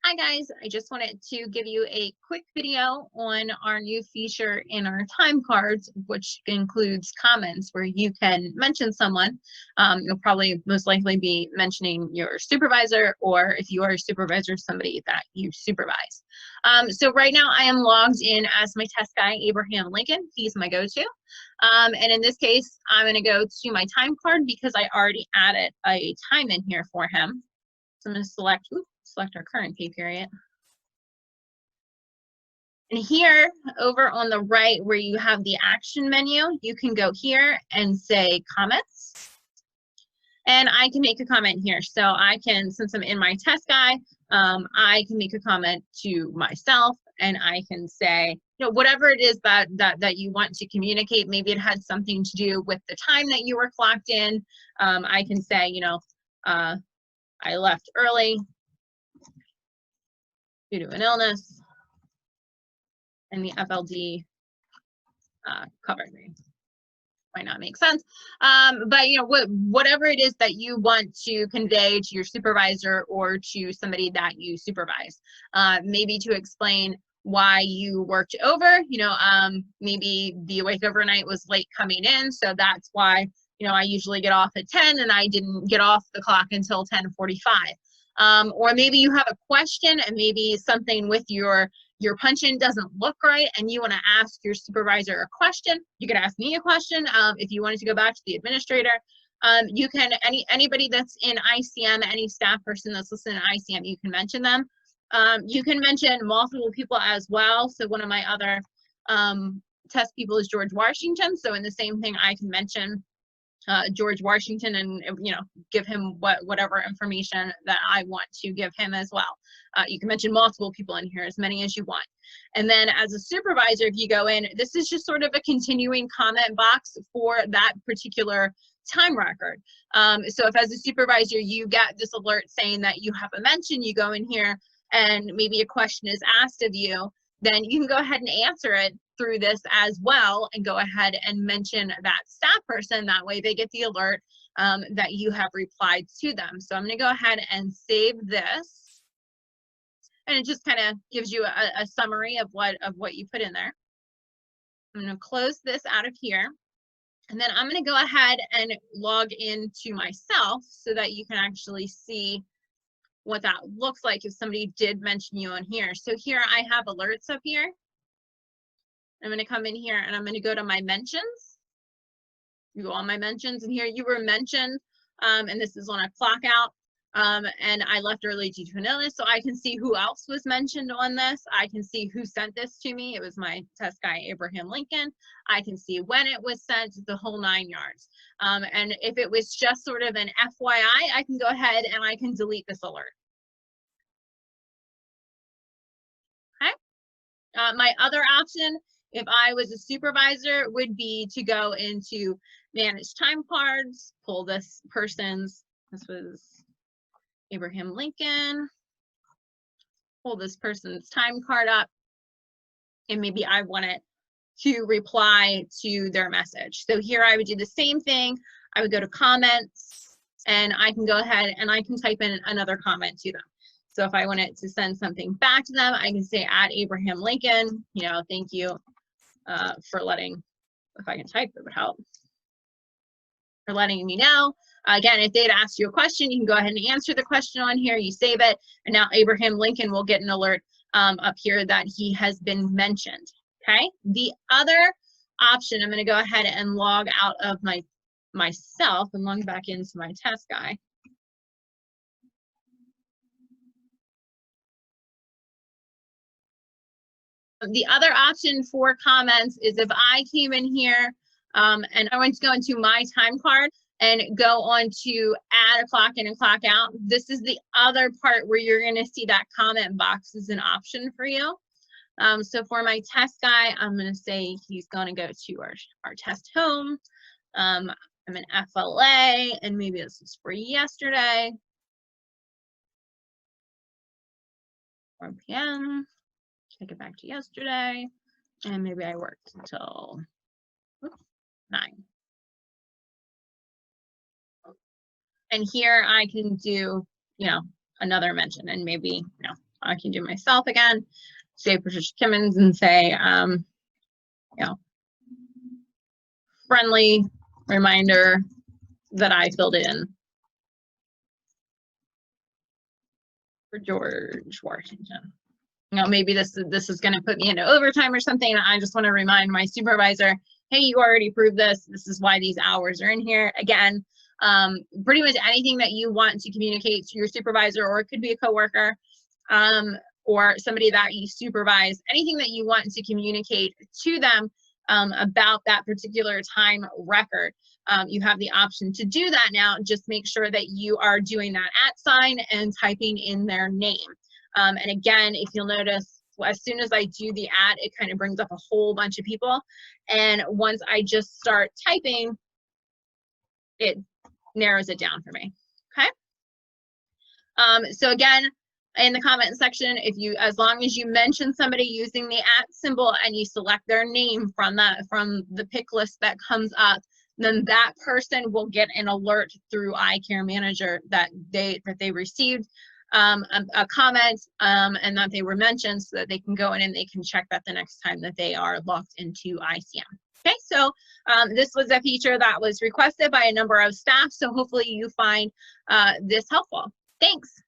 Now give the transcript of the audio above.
Hi guys, I just wanted to give you a quick video on our new feature in our time cards, which includes comments where you can mention someone. You'll probably most likely be mentioning your supervisor, or if you are a supervisor, somebody that you supervise. So right now I am logged in as my test guy, Abraham Lincoln. He's my go-to. And in this case, I'm going to go to my time card because I already added a time in here for him. So I'm going to select our current pay period. And here, over on the right where you have the action menu, you can go here and say comments. And I can make a comment here. So I can, since I'm in my test guy, I can make a comment to myself, and I can say, whatever it is that you want to communicate. Maybe it had something to do with the time that you were clocked in. I can say, I left early due to an illness, and the FLD covered me. Might not make sense, but whatever it is that you want to convey to your supervisor or to somebody that you supervise, maybe to explain why you worked over. Maybe the awake overnight was late coming in, so that's why I usually get off at 10 and I didn't get off the clock until 10:45. Or maybe you have a question, and maybe something with your punch-in doesn't look right and you want to ask your supervisor a question. You can ask me a question. If you wanted to go back to the administrator, you can, anybody that's in ICM, any staff person that's listening to ICM, you can mention them. You can mention multiple people as well. So one of my other test people is George Washington. So in the same thing, I can mention George Washington and give him whatever information that I want to give him as well. You can mention multiple people in here, as many as you want. And then as a supervisor, if you go in, this is just sort of a continuing comment box for that particular time record. So if as a supervisor you get this alert saying that you have a mention, you go in here and maybe a question is asked of you, then you can go ahead and answer it through this as well, and go ahead and mention that staff person. That way they get the alert that you have replied to them. So I'm going to go ahead and save this, and it just kind of gives you a summary of what you put in there. I'm going to close this out of here, and then I'm going to go ahead and log into myself so that you can actually see what that looks like if somebody did mention you on here. So here I have alerts up here. I'm going to come in here and I'm going to go to my mentions. You go on my mentions, and here you were mentioned, and this is on a clock out, and I left early due to an illness, so I can see who else was mentioned on this. I can see who sent this to me. It was my test guy, Abraham Lincoln. I can see when it was sent, the whole 9 yards. And if it was just sort of an FYI, I can go ahead and I can delete this alert. Okay. My other option, if I was a supervisor, would be to go into manage time cards, pull this was Abraham Lincoln, pull this person's time card up, and maybe I want it to reply to their message. So here I would do the same thing. I would go to comments, and I can go ahead and I can type in another comment to them. So if I wanted to send something back to them, I can say at Abraham Lincoln, thank you for letting, if I can type, it would help, for letting me know. Again, if they'd asked you a question, you can go ahead and answer the question on here, you save it, and now Abraham Lincoln will get an alert up here that he has been mentioned, okay? The other option, I'm gonna go ahead and log out of myself and log back into my test guy. The other option for comments is if I came in here and I went to go into my time card and go on to add a clock in and clock out, this is the other part where you're going to see that comment box is an option for you. So for my test guy, I'm going to say he's going to go to our test home. I'm an FLA, and maybe this is for yesterday, 4 p.m. Take it back to yesterday, and maybe I worked until 9. And here I can do, another mention, and maybe, I can do myself again, say Patricia Kimmons and say, you know, friendly reminder that I filled in for George Washington. You know, maybe this is going to put me into overtime or something. And I just want to remind my supervisor, hey, you already approved this. This is why these hours are in here. Again, pretty much anything that you want to communicate to your supervisor, or it could be a coworker, or somebody that you supervise, anything that you want to communicate to them about that particular time record. You have the option to do that now. Just make sure that you are doing that @ sign and typing in their name. And again, if you'll notice, as soon as I do the @ it kind of brings up a whole bunch of people. And once I just start typing, it narrows it down for me, okay? So again, in the comment section, as long as you mention somebody using the @ symbol and you select their name from the pick list that comes up, then that person will get an alert through iCareManager that they received a comment and that they were mentioned, so that they can go in and they can check that the next time that they are logged into ICM. Okay, so this was a feature that was requested by a number of staff, so hopefully you find this helpful. Thanks.